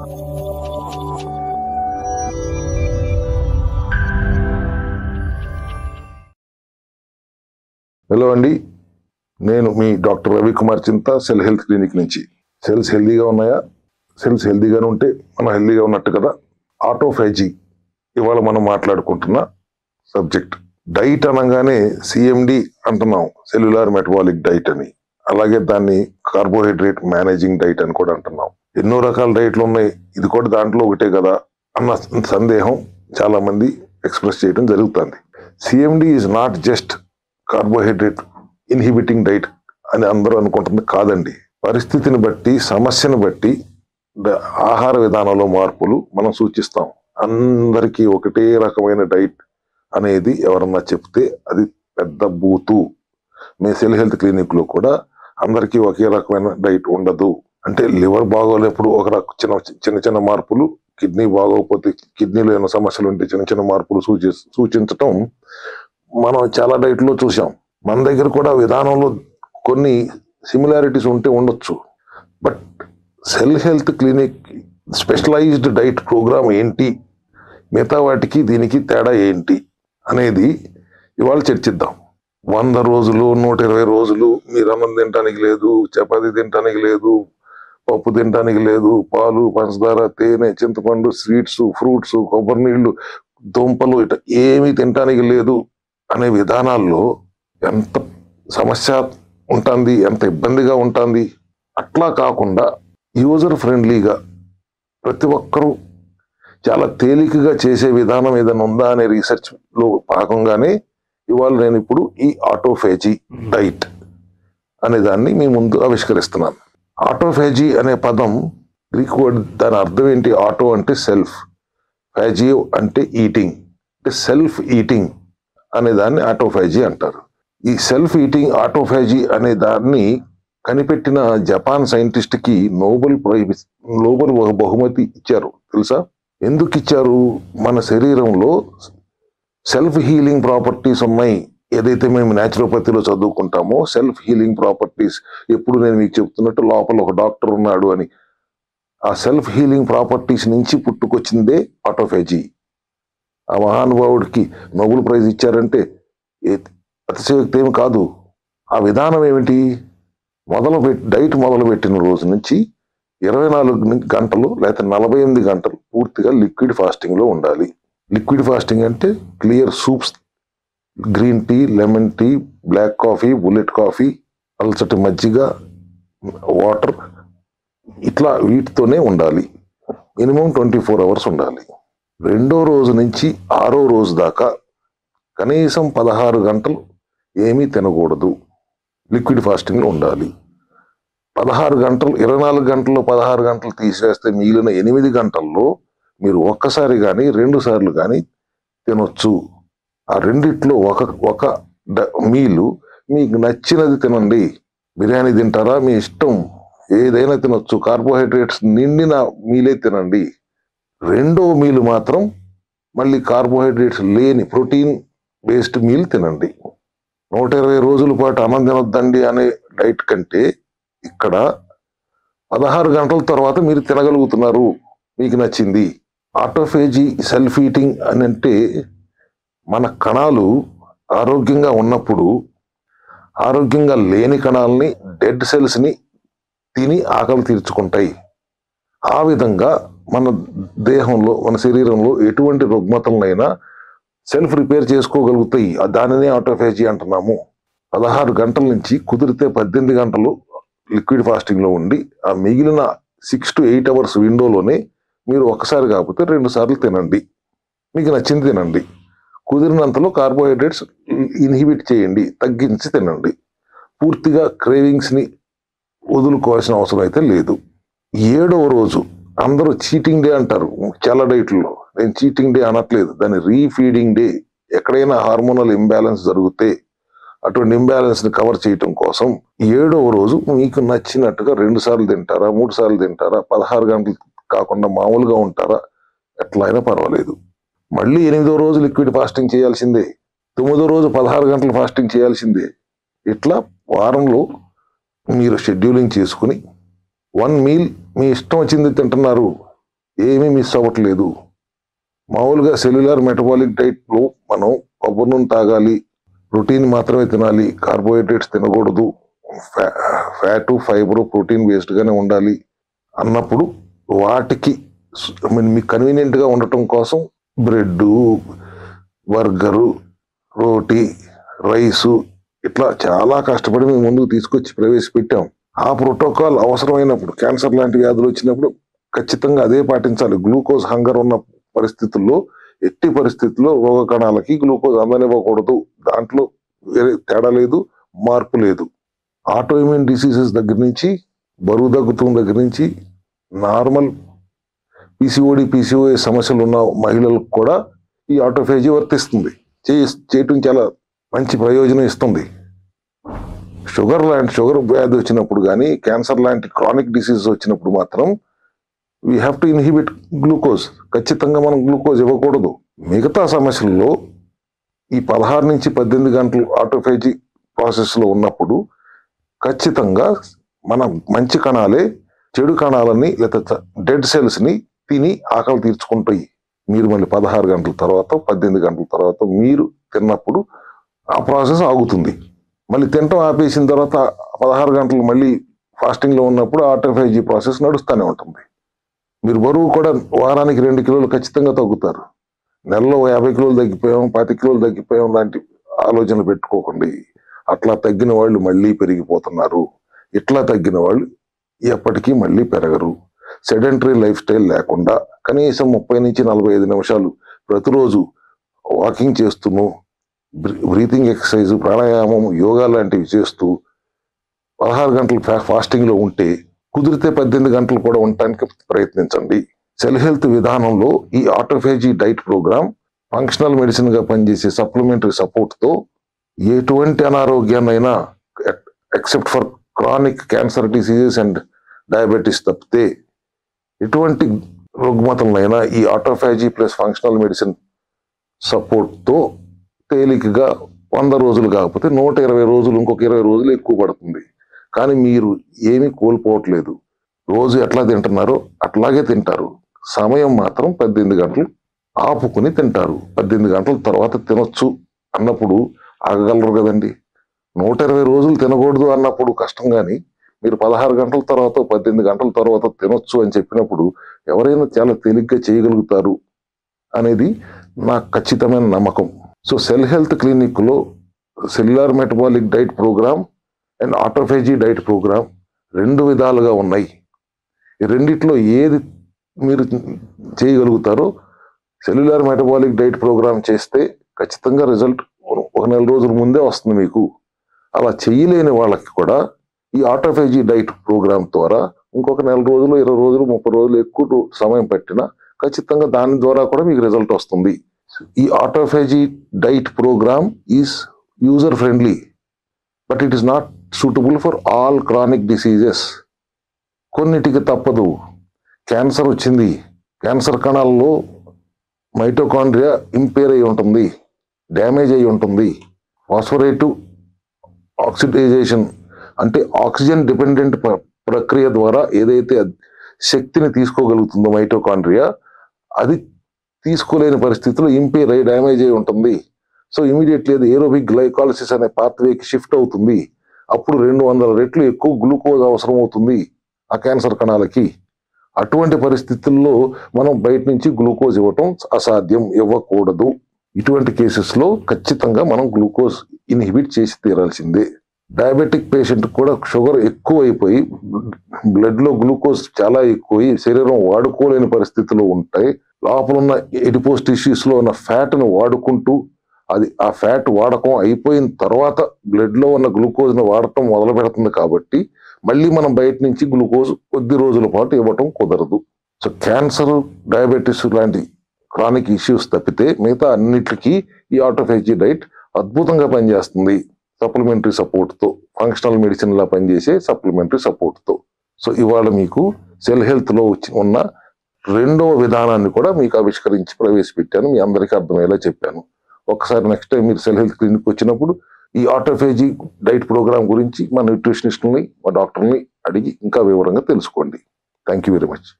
Hello అండి, నేను మీ doctor Ravikumar చింత, సెల్ హెల్త్ క్లినిక్ నుంచి. సెల్స్ హెల్దీగా ఉన్నాయా? సెల్స్ హెల్దీగానే ఉంటే మనం హెల్దీగా ఉన్నట్టు కదా. ఆటోఫేజీ ఇవాళ మనం మాట్లాడుకుంటున్న సబ్జెక్ట్. డైట్ అనగానే సిఎండి అంటున్నాం, సెల్యులార్ మెటబాలిక్ డైట్ అని. అలాగే దాన్ని కార్బోహైడ్రేట్ మేనేజింగ్ డైట్ అని కూడా అంటున్నాం. ఎన్నో రకాల డైట్లు ఉన్నాయి, ఇది కూడా దాంట్లో ఒకటే కదా అన్న సందేహం చాలా మంది ఎక్స్ప్రెస్ చేయడం జరుగుతుంది. CMD is not just carbohydrate inhibiting diet అని అందరూ అనుకుంటుంది కాదండి. పరిస్థితిని బట్టి, సమస్యను బట్టి ఆహార విధానంలో మార్పులు మనం సూచిస్తాం. అందరికీ ఒకటే రకమైన డైట్ అనేది ఎవరన్నా చెప్తే అది పెద్ద బూతు. మీ సెల్ హెల్త్ క్లినిక్ లో కూడా అందరికీ ఒకే రకమైన డైట్ ఉండదు. అంటే లివర్ బాగోలేప్పుడు ఒక చిన్న చిన్న మార్పులు, కిడ్నీ బాగోకపోతే కిడ్నీలో ఏమైనా సమస్యలు ఉంటే చిన్న చిన్న మార్పులు సూచించటం మనం చాలా డైట్లో చూసాం. మన దగ్గర కూడా విధానంలో కొన్ని సిమిలారిటీస్ ఉంటే ఉండొచ్చు. But cell health clinic specialised diet program ఏంటి, మిగతా వాటికి దీనికి తేడా ఏంటి అనేది ఇవాళ చర్చిద్దాం. 100 రోజులు 120 రోజులు మీరు అన్నం తినడానికి లేదు, చపాతీ తినడానికి లేదు, పప్పు తినడానికి లేదు, పాలు, పంచదార, తేనె, చింతపండు, స్వీట్స్, ఫ్రూట్స్, కొబ్బరి నీళ్లు, దుంపలు ఇట ఏమీ తినడానికి లేదు అనే విధానాల్లో ఎంత సమస్య ఉంటుంది, ఎంత ఇబ్బందిగా ఉంటుంది. అట్లా కాకుండా యూజర్ ఫ్రెండ్లీగా ప్రతి ఒక్కరూ చాలా తేలికగా చేసే విధానం ఏదైనా ఉందా అనే రీసెర్చ్ లో భాగంగానే ఇవాళ నేను ఇప్పుడు ఈ ఆటోఫేజీ డైట్ అనే దాన్ని మీ ముందు ఆవిష్కరిస్తున్నాను. ఆటోఫేజీ అనే పదం గ్రీక్ వర్డ్, దాని అర్థం ఏంటి? ఆటో అంటే సెల్ఫ్, ఫేజియో అంటే ఈటింగ్, అంటే సెల్ఫ్ ఈటింగ్ అనే దాన్ని ఆటోఫేజీ అంటారు. ఈ సెల్ఫ్ ఈటింగ్ ఆటోఫేజీ అనే దాన్ని కనిపెట్టిన జపాన్ సైంటిస్ట్ కి నోబెల్ బహుమతి ఇచ్చారు. తెలుసా ఎందుకు ఇచ్చారు? మన శరీరంలో సెల్ఫ్ హీలింగ్ ప్రాపర్టీస్ ఉన్నాయి. ఏదైతే మేము న్యాచురోపతిలో చదువుకుంటామో సెల్ఫ్ హీలింగ్ ప్రాపర్టీస్, ఎప్పుడు నేను మీకు చెప్తున్నట్టు లోపల ఒక డాక్టర్ ఉన్నాడు అని, ఆ సెల్ఫ్ హీలింగ్ ప్రాపర్టీస్ నుంచి పుట్టుకొచ్చిందే ఆటోఫేజీ. ఆ మహానుభావుడికి నోబెల్ ప్రైజ్ ఇచ్చారంటే అతిశయోక్తి ఏమి కాదు. ఆ విధానం ఏమిటి? డైట్ మొదలుపెట్టిన రోజు నుంచి 24 గంటలు లేదా 48 గంటలు పూర్తిగా లిక్విడ్ ఫాస్టింగ్ లో ఉండాలి. లిక్విడ్ ఫాస్టింగ్ అంటే clear soups, green tea, lemon tea, black coffee, bullet coffee, పల్చటి మజ్జిగ, వాటర్, ఇట్లా వీటితోనే ఉండాలి. మినిమం 24 అవర్స్ ఉండాలి. 2వ రోజు నుంచి 6వ రోజు దాకా కనీసం 16 గంటలు ఏమీ తినకూడదు, లిక్విడ్ ఫాస్టింగ్ లో ఉండాలి. 16 గంటలు, 24 గంటల్లో 16 గంటలు తీసేస్తే మిగిలిన 8 గంటల్లో మీరు ఒక్కసారి కానీ 2 సార్లు కానీ తినొచ్చు. ఆ రెండిట్లో ఒక మీలు మీకు నచ్చినది తినండి. బిర్యానీ తింటారా? మీ ఇష్టం, ఏదైనా తినొచ్చు. కార్బోహైడ్రేట్స్ నిండిన మీలే తినండి. 2వ మీలు మాత్రం మళ్ళీ కార్బోహైడ్రేట్స్ లేని ప్రోటీన్ బేస్డ్ మీల్ తినండి. 120 రోజుల పాటు అన్నం తినొద్దండి అనే డైట్ కంటే ఇక్కడ 16 గంటల తర్వాత మీరు తినగలుగుతున్నారు, మీకు నచ్చింది. ఆటోఫేజీ సెల్ఫ్ ఈటింగ్ అని అంటే మన కణాలు ఆరోగ్యంగా ఉన్నప్పుడు ఆరోగ్యంగా లేని కణాలని, డెడ్ సెల్స్ ని తిని ఆకలి తీర్చుకుంటాయి. ఆ విధంగా మన దేహంలో, మన శరీరంలో ఎటువంటి రుగ్మతలనైనా సెల్ఫ్ రిపేర్ చేసుకోగలుగుతాయి. దానినే ఆటోఫేజీ అంటున్నాము. 16 గంటల నుంచి కుదిరితే 18 గంటలు లిక్విడ్ ఫాస్టింగ్ లో ఉండి, ఆ మిగిలిన 6 to 8 అవర్స్ విండోలోనే మీరు ఒకసారి కాకపోతే 2 సార్లు తినండి, మీకు నచ్చింది తినండి. కుదిరినంతలో కార్బోహైడ్రేట్స్ ఇన్హిబిట్ చేయండి, తగ్గించి తినండి. పూర్తిగా క్రేవింగ్స్ ని వదులుకోవాల్సిన అవసరం అయితే లేదు. 7వ రోజు అందరూ చీటింగ్ డే అంటారు చాలా డైట్లో. నేను చీటింగ్ డే అనట్లేదు, దాన్ని రీఫీడింగ్ డే. ఎక్కడైనా హార్మోనల్ ఇంబ్యాలెన్స్ జరిగితే అటువంటి ఇంబ్యాలెన్స్ ని కవర్ చేయటం కోసం 7వ రోజు మీకు నచ్చినట్టుగా 2 సార్లు తింటారా, 3 సార్లు తింటారా, 16 గంటలు కాకుండా మామూలుగా ఉంటారా, ఎట్లా అయినా పర్వాలేదు. మళ్ళీ 8వ రోజు లిక్విడ్ ఫాస్టింగ్ చేయాల్సిందే, 9వ రోజు 16 గంటలు ఫాస్టింగ్ చేయాల్సిందే. ఇట్లా వారంలో మీరు షెడ్యూలింగ్ చేసుకుని 1 మీల్ మీ ఇష్టం వచ్చింది తింటున్నారు. ఏమీ మిస్ అవ్వట్లేదు. మామూలుగా సెల్యులార్ మెటబాలిక్ డైట్లో మనం కొబ్బరి నూనె తాగాలి, ప్రోటీన్ మాత్రమే తినాలి, కార్బోహైడ్రేట్స్ తినకూడదు, ఫ్యాటు ఫైబర్ ప్రోటీన్ బేస్డ్గానే ఉండాలి అన్నప్పుడు వాటికి మీకు కన్వీనియంట్గా ఉండటం కోసం బ్రెడ్, బర్గరు, రోటీ, రైసు ఇట్లా చాలా కష్టపడి మేము ముందుకు తీసుకొచ్చి ప్రవేశపెట్టాం. ఆ ప్రోటోకాల్ అవసరమైనప్పుడు క్యాన్సర్ లాంటి వ్యాధులు వచ్చినప్పుడు ఖచ్చితంగా అదే పాటించాలి. గ్లూకోజ్ హంగర్ ఉన్న పరిస్థితుల్లో ఎట్టి పరిస్థితుల్లో రోగ కణాలకి గ్లూకోజ్ అందనివ్వకూడదు. దాంట్లో వేరే తేడా లేదు, మార్పు లేదు. ఆటో ఇమ్యూన్ డిసీజెస్ దగ్గర నుంచి, బరువు తగ్గుతున్న దగ్గర నుంచి, నార్మల్ పీసీఓఎస్ సమస్యలు ఉన్న మహిళలకు కూడా ఈ ఆటోఫేజీ వర్తిస్తుంది. చేయటం చాలా మంచి ప్రయోజనం ఇస్తుంది. షుగర్ వ్యాధి వచ్చినప్పుడు కానీ, క్యాన్సర్ లాంటి క్రానిక్ డిసీజెస్ వచ్చినప్పుడు మాత్రం we have to inhibit glucose. ఖచ్చితంగా మనం గ్లూకోజ్ ఇవ్వకూడదు. మిగతా సమస్యల్లో ఈ 16 నుంచి 18 గంటలు ఆటోఫేజీ ప్రాసెస్లో ఉన్నప్పుడు ఖచ్చితంగా మన మంచి కణాలే చెడు కణాలని లేదా డెడ్ సెల్స్ని తిని ఆకలి తీర్చుకుంటాయి. మీరు మళ్ళీ 16 గంటల తర్వాత 18 గంటల తర్వాత మీరు తిన్నప్పుడు ఆ ప్రాసెస్ ఆగుతుంది. మళ్ళీ తినటం ఆపేసిన తర్వాత 16 గంటలు మళ్ళీ ఫాస్టింగ్లో ఉన్నప్పుడు ఆటోఫేజీ ప్రాసెస్ నడుస్తూనే ఉంటుంది. మీరు బరువు కూడా వారానికి 2 కిలోలు ఖచ్చితంగా తగ్గుతారు. నెలలో 50 కిలోలు తగ్గిపోయాం, 10 కిలోలు తగ్గిపోయాం లాంటి ఆలోచనలు పెట్టుకోకండి. అట్లా తగ్గిన వాళ్ళు మళ్ళీ పెరిగిపోతున్నారు. ఇట్లా తగ్గిన వాళ్ళు ఎప్పటికీ మళ్ళీ పెరగరు. సెడెంటరీ లైఫ్ స్టైల్ లేకుండా కనీసం 30 నుంచి 45 నిమిషాలు ప్రతిరోజు వాకింగ్ చేస్తూను, బ్రీతింగ్ ఎక్సర్సైజ్, ప్రాణాయామం, యోగా లాంటివి చేస్తూ 16 గంటలు ఫాస్టింగ్లో ఉంటే, కుదిరితే 18 గంటలు కూడా ఉండటానికి ప్రయత్నించండి. సెల్ హెల్త్ విధానంలో ఈ ఆటోఫేజీ డైట్ ప్రోగ్రామ్ ఫంక్షనల్ మెడిసిన్గా పనిచేసే సప్లిమెంటరీ సపోర్ట్తో ఎటువంటి అనారోగ్యాన్నైనా except for chronic cancer diseases and diabetes తప్పితే ఎటువంటి రుగ్మతలనైనా ఈ ఆటోఫేజీ ప్లస్ ఫంక్షనల్ మెడిసిన్ సపోర్ట్తో తేలికగా 100 రోజులు కాకపోతే 120 రోజులు, ఇంకొక 20 రోజులు ఎక్కువ పడుతుంది. కానీ మీరు ఏమీ కోల్పోవట్లేదు. రోజు ఎట్లా తింటున్నారో అట్లాగే తింటారు. సమయం మాత్రం 18 గంటలు ఆపుకుని తింటారు. 18 గంటల తర్వాత తినొచ్చు అన్నప్పుడు ఆగగలరు కదండి. 120 రోజులు తినకూడదు అన్నప్పుడు కష్టం. కానీ మీరు 16 గంటల తర్వాత 18 గంటల తర్వాత తినొచ్చు అని చెప్పినప్పుడు ఎవరైనా చాలా తేలిగ్గా చేయగలుగుతారు అనేది నాకు ఖచ్చితమైన నమ్మకం. సో సెల్ హెల్త్ క్లినిక్లో cellular metabolic diet program and autophagy diet program 2 విధాలుగా ఉన్నాయి. ఈ రెండిట్లో ఏది మీరు చేయగలుగుతారో, సెల్యులార్ మెటబాలిక్ డైట్ ప్రోగ్రామ్ చేస్తే ఖచ్చితంగా రిజల్ట్ 1 నెల రోజుల ముందే వస్తుంది మీకు. అలా చేయలేని వాళ్ళకి కూడా ఈ ఆటోఫేజీ డైట్ ప్రోగ్రామ్ ద్వారా ఇంకొక 1 నెల రోజులు, 20 రోజులు, 30 రోజులు ఎక్కువ సమయం పట్టినా ఖచ్చితంగా దాని ద్వారా కూడా మీకు రిజల్ట్ వస్తుంది. ఈ autophagy diet program is user friendly, but it is not suitable for all chronic diseases. కొన్నిటికి తప్పదు. క్యాన్సర్ వచ్చింది, క్యాన్సర్ కణాల్లో మైటోకాండ్రియా ఇంపేర్ అయి ఉంటుంది, డ్యామేజ్ అయి ఉంటుంది. ఫాస్ఫరేటివ్ ఆక్సిడైజేషన్ అంటే ఆక్సిజన్ డిపెండెంట్ ప్రక్రియ ద్వారా ఏదైతే శక్తిని తీసుకోగలుగుతుందో మైటోకాండ్రియా, అది తీసుకోలేని పరిస్థితిలో ఇంపేర్ అయి డ్యామేజ్ అయి ఉంటుంది. సో ఇమీడియట్లీ అది ఏరోబిక్ గ్లైకాలసిస్ అనే పాత్వేకి షిఫ్ట్ అవుతుంది. అప్పుడు 200 రెట్లు ఎక్కువ గ్లూకోజ్ అవసరం అవుతుంది ఆ క్యాన్సర్ కణాలకి. అటువంటి పరిస్థితుల్లో మనం బయట నుంచి గ్లూకోజ్ ఇవ్వటం అసాధ్యం, ఇవ్వకూడదు. ఇటువంటి కేసెస్లో ఖచ్చితంగా మనం గ్లూకోజ్ ఇన్హిబిట్ చేసి తీరాల్సిందే. డయాబెటిక్ పేషెంట్ కూడా షుగర్ ఎక్కువ అయిపోయి బ్లడ్లో గ్లూకోజ్ చాలా ఎక్కువై శరీరం వాడుకోలేని పరిస్థితుల్లో ఉంటాయి. లోపల ఉన్న ఎడిపోస్ టిష్యూస్లో ఉన్న ఫ్యాట్ను వాడుకుంటూ అది ఆ ఫ్యాట్ వాడకం అయిపోయిన తర్వాత బ్లడ్లో ఉన్న గ్లూకోజ్ను వాడటం మొదలు పెడుతుంది. కాబట్టి మళ్ళీ మనం బయట నుంచి గ్లూకోజ్ కొద్ది రోజుల పాటు ఇవ్వటం కుదరదు. సో క్యాన్సర్, డయాబెటీస్ లాంటి క్రానిక్ ఇష్యూస్ తప్పితే మిగతా అన్నిటికీ ఈ ఆటోఫేజీ డైట్ అద్భుతంగా పనిచేస్తుంది. సప్లిమెంటరీ సపోర్ట్తో, ఫంక్షనల్ మెడిసిన్లా పనిచేసే సప్లిమెంటరీ సపోర్ట్తో. సో ఇవాళ మీకు సెల్ హెల్త్లో ఉన్న 2వ విధానాన్ని కూడా మీకు ఆవిష్కరించి ప్రవేశపెట్టాను. మీ అందరికీ అర్థమయ్యేలా చెప్పాను. ఒకసారి నెక్స్ట్ టైం మీరు సెల్ హెల్త్ క్లినిక్ వచ్చినప్పుడు ఈ ఆటోఫేజీ డైట్ ప్రోగ్రామ్ గురించి మా న్యూట్రిషనిస్ట్ని, మా డాక్టర్ని అడిగి ఇంకా వివరంగా తెలుసుకోండి. Thank you very much.